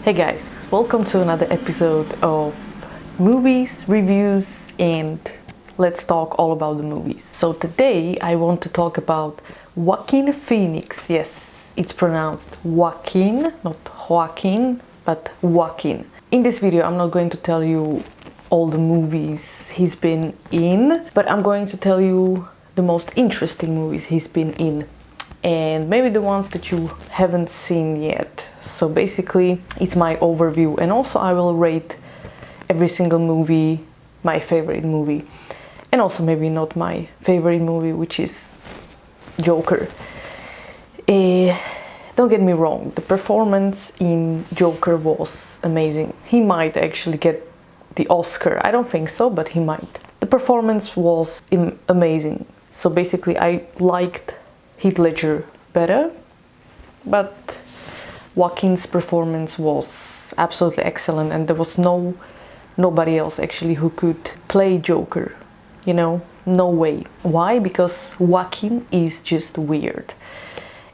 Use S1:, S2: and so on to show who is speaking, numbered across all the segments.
S1: Hey guys, welcome to another episode of movies, reviews, and let's talk all about the movies. So today I want to talk about Joaquin Phoenix. Yes, it's pronounced Joaquin, not Joaquin, but Joaquin. In this video I'm not going to tell you all the movies he's been in, but I'm going to tell you the most interesting movies he's been in. And maybe the ones that you haven't seen yet. So basically it's my overview, and also I will rate every single movie my favorite movie, and also maybe not my favorite movie, which is Joker. Don't get me wrong, the performance in Joker was amazing. He might actually get the Oscar. I don't think so, but he might. The performance was amazing. So basically I liked Heath Ledger better, but Joaquin's performance was absolutely excellent, and there was nobody else actually who could play Joker, you know, no way. Why? Because Joaquin is just weird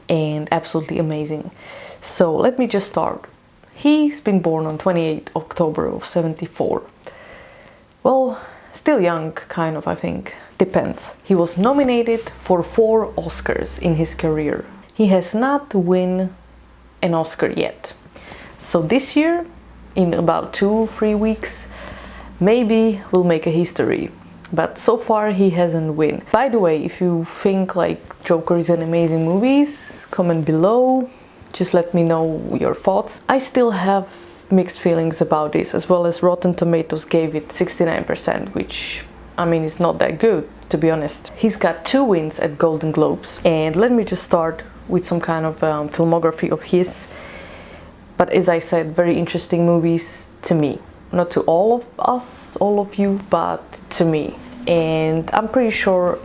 S1: and absolutely amazing. So let me just start. He's been born on 28th October of 74. Well, still young, kind of, I think. Depends. He was nominated for 4 Oscars in his career. He has not won an Oscar yet. So this year, in about 2-3 weeks, maybe we'll make a history. But so far he hasn't won. By the way, if you think like Joker is an amazing movie, comment below. Just let me know your thoughts. I still have mixed feelings about this, as well as Rotten Tomatoes gave it 69%, which I mean, it's not that good, to be honest. He's got 2 wins at Golden Globes. And let me just start with some kind of filmography of his. But as I said, very interesting movies to me. Not to all of us, all of you, but to me. And I'm pretty sure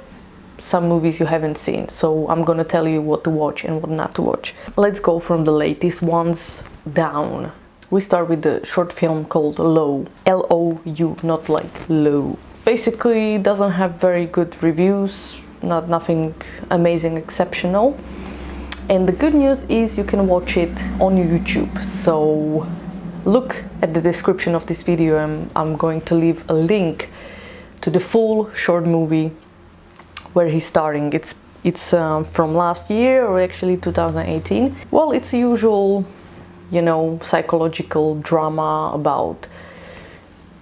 S1: some movies you haven't seen. So I'm gonna tell you what to watch and what not to watch. Let's go from the latest ones down. We start with the short film called Low. L-O-U, not like low. Basically doesn't have very good reviews, nothing amazing, exceptional. And the good news is you can watch it on YouTube. So look at the description of this video, and I'm going to leave a link to the full short movie where he's starring. It's from last year, or actually 2018. Well, it's a usual, you know, psychological drama about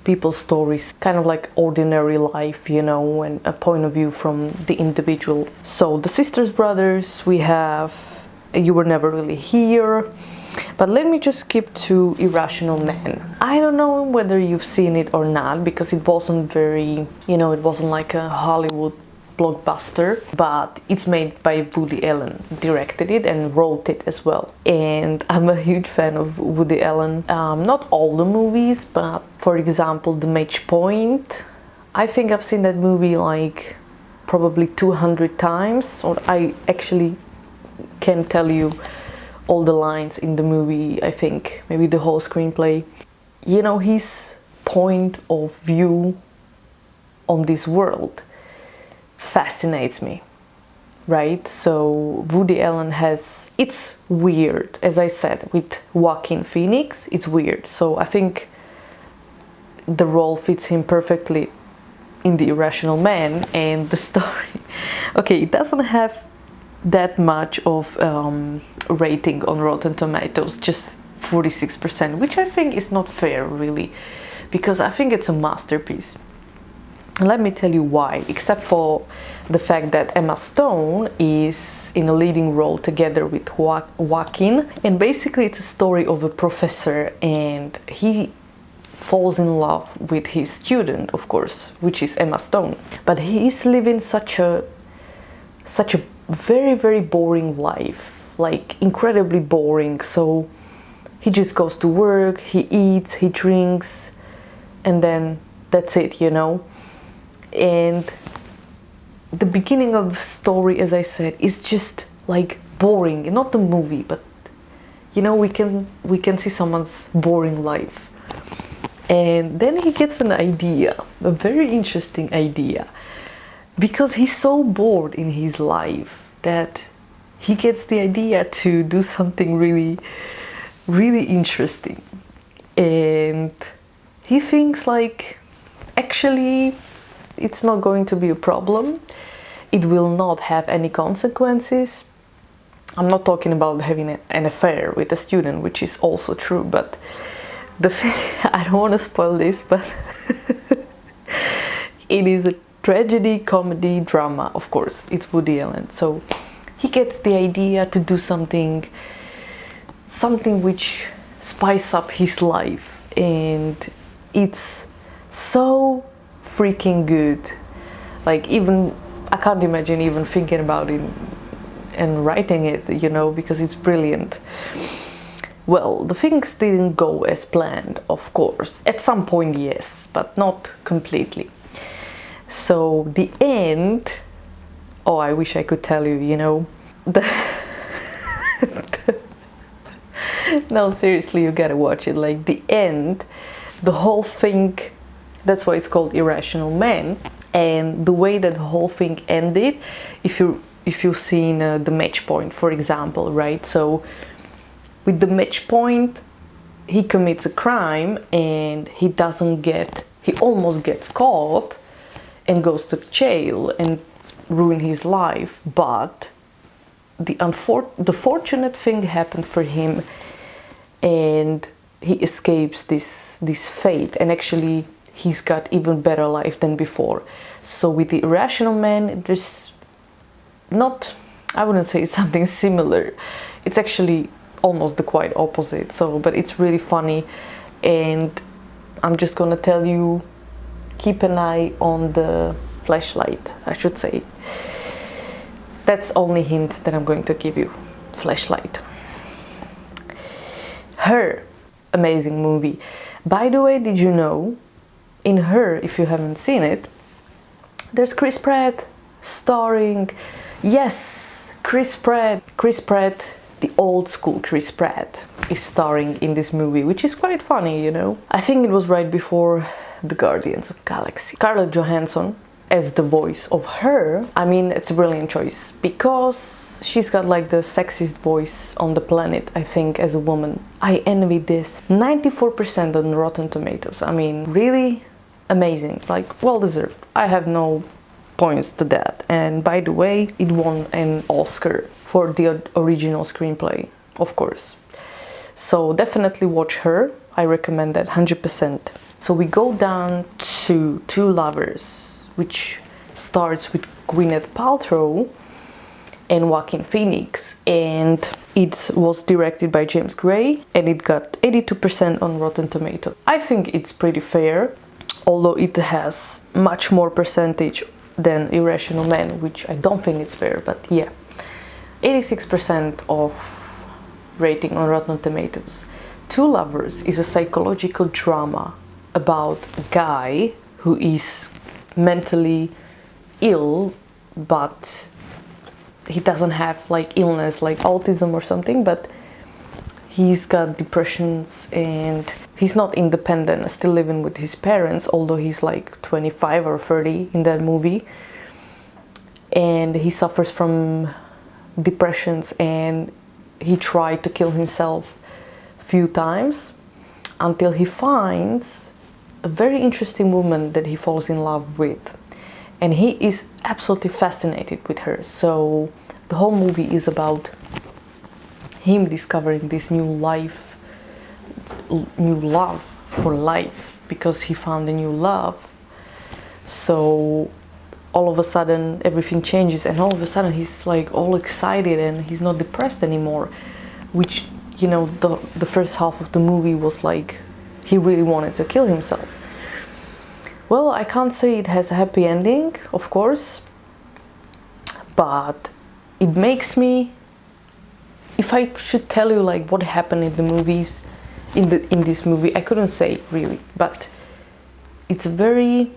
S1: people's stories, kind of like ordinary life, you know, and a point of view from the individual. So the sisters brothers, we have You Were Never Really Here, but let me just skip to Irrational Man. I don't know whether you've seen it or not, because it wasn't very, you know, it wasn't like a Hollywood blockbuster, but it's made by Woody Allen, directed it and wrote it as well. And I'm a huge fan of Woody Allen. Not all the movies, but for example, The Match Point. I think I've seen that movie like probably 200 times, or I actually can tell you all the lines in the movie, I think, maybe the whole screenplay. You know, his point of view on this world fascinates me, right? So Woody Allen has, it's weird, as I said, with Joaquin Phoenix, it's weird. So I think the role fits him perfectly in The Irrational Man. And the story, okay, it doesn't have that much of rating on Rotten Tomatoes, just 46%, which I think is not fair, really, because I think it's a masterpiece. Let me tell you why, except for the fact that Emma Stone is in a leading role together with Joaquin. And basically it's a story of a professor, and he falls in love with his student, of course, which is Emma Stone. But he's living such a very, very boring life, like incredibly boring. So he just goes to work, he eats, he drinks, and then that's it, you know. And the beginning of the story, as I said, is just like boring. Not the movie, but you know, we can see someone's boring life. And then he gets an idea, a very interesting idea, because he's so bored in his life that he gets the idea to do something really, really interesting. and he thinks like, actually, it's not going to be a problem. It will not have any consequences. I'm not talking about having an affair with a student, which is also true, but I don't want to spoil this, but it is a tragedy, comedy, drama, of course. It's Woody Allen. So he gets the idea to do something which spice up his life, and it's so freaking good. Like, even I can't imagine even thinking about it and writing it, you know, because it's brilliant. Well, the things didn't go as planned, of course. At some point, yes, but not completely. So the end, oh, I wish I could tell you, you know, no, seriously, you gotta watch it. Like, the end, the whole thing, that's why it's called Irrational Man. And the way that the whole thing ended, if you've seen the match point, for example, right? So with the match point, he commits a crime and he almost gets caught and goes to jail and ruin his life. But the fortunate thing happened for him, and he escapes this fate, and actually he's got even better life than before. So with the Irrational Man, there's not, I wouldn't say it's something similar. It's actually almost the quite opposite. So, but it's really funny, and I'm just gonna tell you, keep an eye on the flashlight, I should say. That's only hint that I'm going to give you. Flashlight. Her, amazing movie. By the way, did you know, in Her, if you haven't seen it, there's Chris Pratt starring, yes, Chris Pratt, the old school Chris Pratt is starring in this movie, which is quite funny, you know. I think it was right before the Guardians of Galaxy. Scarlett Johansson as the voice of Her. I mean, it's a brilliant choice because she's got like the sexiest voice on the planet, I think, as a woman. I envy this. 94% on Rotten Tomatoes. I mean, really amazing, like well deserved. I have no points to that. And by the way, it won an Oscar for the original screenplay, of course. So definitely watch Her. I recommend that 100%. So we go down to Two Lovers, which starts with Gwyneth Paltrow and Joaquin Phoenix, and it was directed by James Gray, and it got 82% on Rotten Tomatoes. I think it's pretty fair, although it has much more percentage than Irrational Man, which I don't think it's fair, but yeah. 86% of rating on Rotten Tomatoes. Two Lovers is a psychological drama about a guy who is mentally ill, but he doesn't have like illness like autism or something, but he's got depressions and he's not independent, still living with his parents, although he's like 25 or 30 in that movie. And he suffers from depressions, and he tried to kill himself a few times until he finds a very interesting woman that he falls in love with, and he is absolutely fascinated with her. So the whole movie is about him discovering this new love for life, because he found a new love. So all of a sudden everything changes, and all of a sudden he's like all excited and he's not depressed anymore, which, you know, the first half of the movie was like he really wanted to kill himself. Well, I can't say it has a happy ending, of course, but it makes me, if I should tell you like what happened in the movies, in this movie, I couldn't say really, but it's very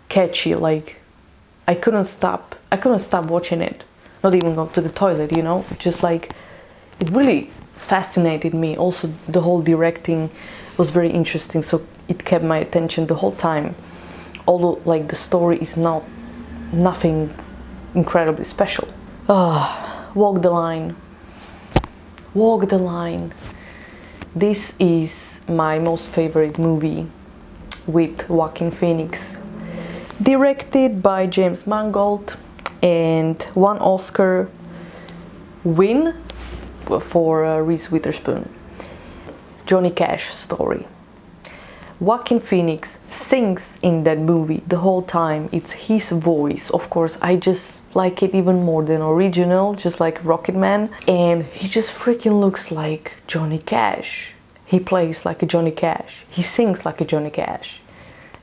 S1: catchy. Like I couldn't stop watching it, not even go to the toilet, you know. Just like, it really fascinated me. Also the whole directing was very interesting, so it kept my attention the whole time, although like the story is nothing incredibly special. Walk the Line. This is my most favorite movie with Joaquin Phoenix, directed by James Mangold, and one Oscar win for Reese Witherspoon. Johnny Cash story. Joaquin Phoenix sings in that movie the whole time. It's his voice. Of course, I just like it even more than original, just like Rocketman. And he just freaking looks like Johnny Cash. He plays like a Johnny Cash. He sings like a Johnny Cash.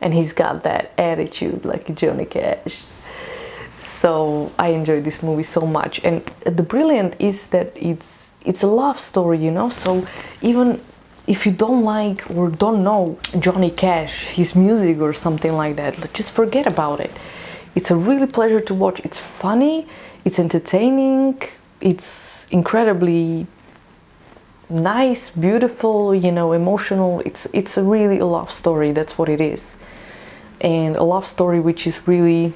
S1: And he's got that attitude like a Johnny Cash. So I enjoyed this movie so much. And the brilliant is that it's a love story, you know. So even if you don't like or don't know Johnny Cash, his music or something like that, just forget about it. It's a really pleasure to watch. It's funny, it's entertaining, it's incredibly nice, beautiful, you know, emotional. It's a really a love story. That's what it is. And a love story which is really,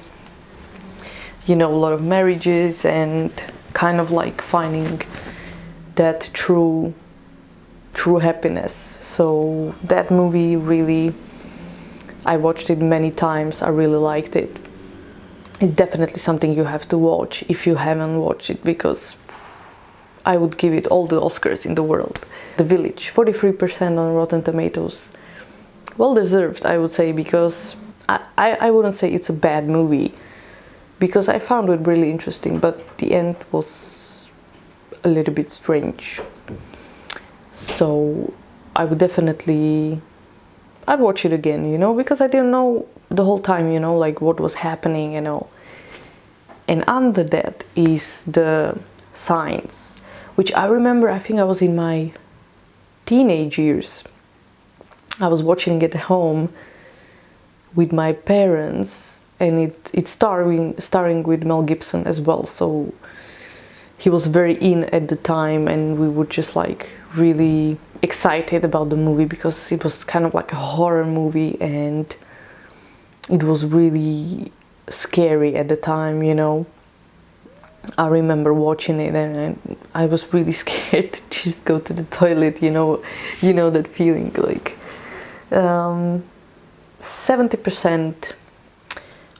S1: you know, a lot of marriages and kind of like finding that true happiness. So that movie really, I watched it many times. I really liked it. It's definitely something you have to watch if you haven't watched it, because I would give it all the Oscars in the world. The Village, 43% on Rotten Tomatoes. Well deserved, I would say, because I wouldn't say it's a bad movie, because I found it really interesting, but the end was a little bit strange. So I would definitely, I'd watch it again, you know, because I didn't know the whole time, you know, like what was happening, you know. And under that is the Signs, which I remember, I think I was in my teenage years. I was watching it at home with my parents, and it's starring with Mel Gibson as well. So he was very in at the time, and we were just like really excited about the movie because it was kind of like a horror movie, and it was really scary at the time, you know. I remember watching it and I was really scared to just go to the toilet, you know that feeling, like 70%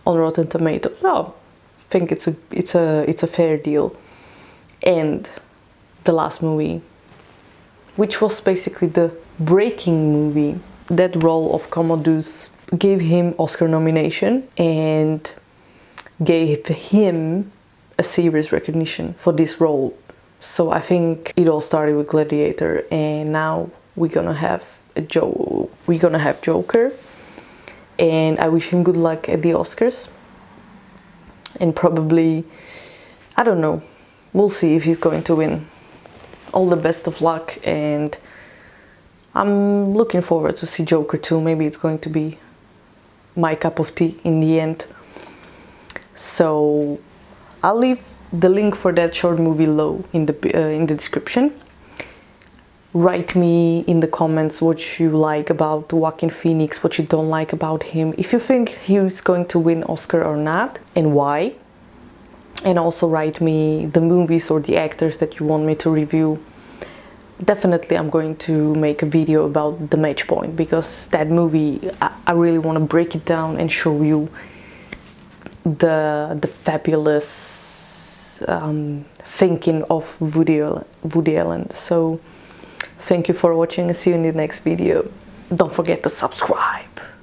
S1: on Rotten Tomatoes. Oh, I think it's a fair deal. And the last movie, which was basically the breaking movie, that role of Commodus gave him Oscar nomination and gave him a serious recognition for this role. So I think it all started with Gladiator, and now we're gonna have Joker, and I wish him good luck at the Oscars. And probably, I don't know, we'll see if he's going to win. All the best of luck, and I'm looking forward to see Joker 2. Maybe it's going to be my cup of tea in the end. So I'll leave the link for that short movie below in the description. Write me in the comments what you like about Joaquin Phoenix, what you don't like about him, if you think he's going to win Oscar or not, and why. And also write me the movies or the actors that you want me to review. Definitely I'm going to make a video about The Match Point, because that movie, I really want to break it down and show you the fabulous thinking of Woody Allen. So thank you for watching, and see you in the next video. Don't forget to subscribe.